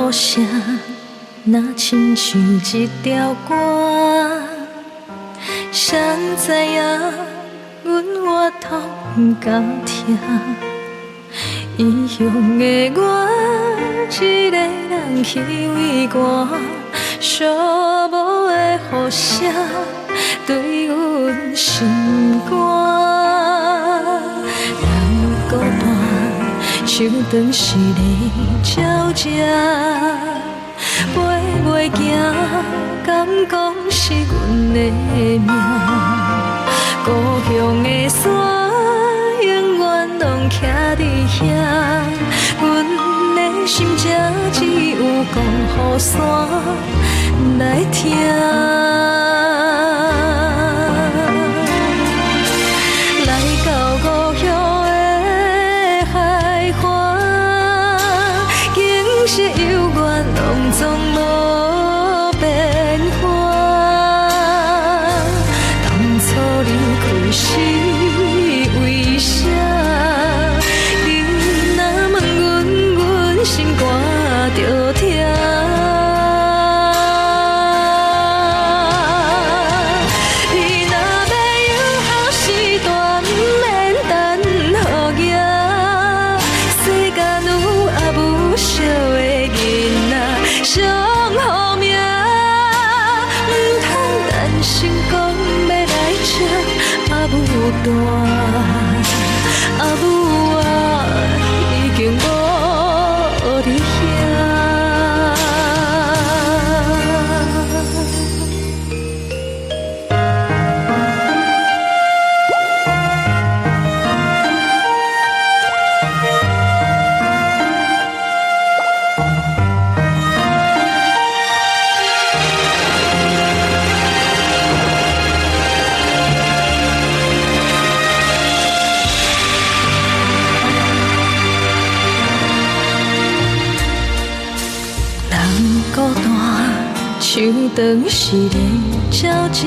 雨声，若亲像一条歌。谁知影，阮活头不敢听，异乡的我，一个人去为寒，寂寞的雨声对阮心肝。人孤单，手长是咧照遮，飞袂行，敢讲是阮的命。故乡的山，永远拢徛伫遐。阮的心只有讲予山来听。来到故乡的海岸，景色悠远，拢总无变化。当初离开是为啥？你若问阮，阮心肝着痛。你若要有好时段，免等予额。世间有也无少的囡仔上好命，唔通担心讲要来吃阿母大，阿母啊已经无伫遐。人孤单，手长是咧照遮，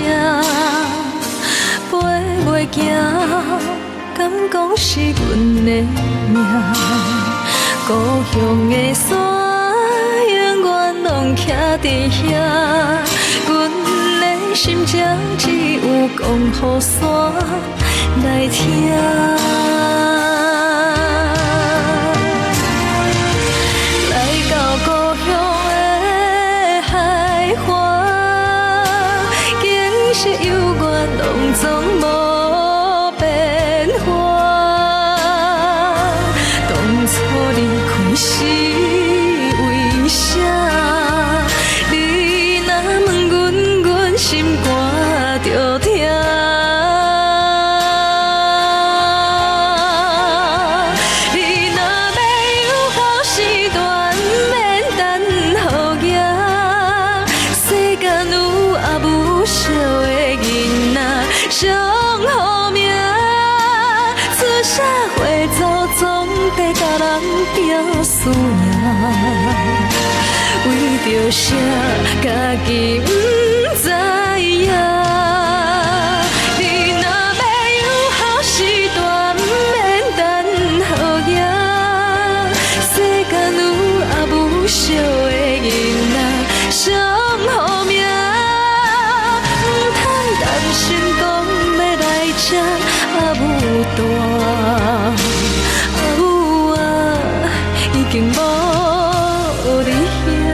飞袂行，敢讲是阮的命。故乡的山，永远拢徛伫遐。阮的心只有讲予山来听。来到故乡的海岸，景色悠远，拢总无变化。当初离开是为啥？你若问阮，阮心肝着痛。你若要有好时段，免等予额。世间有也无少的囡仔上好命，出社会做总得甲人拼输赢。为着啥，家己不知影。你若要有好时段，免等予额。世间有也无少的囡仔上好命，唔通担心讲要来吃阿母大，阿母啊已经无伫遐，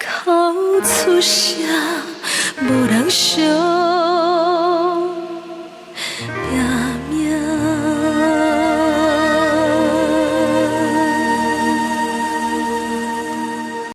哭出声，无人相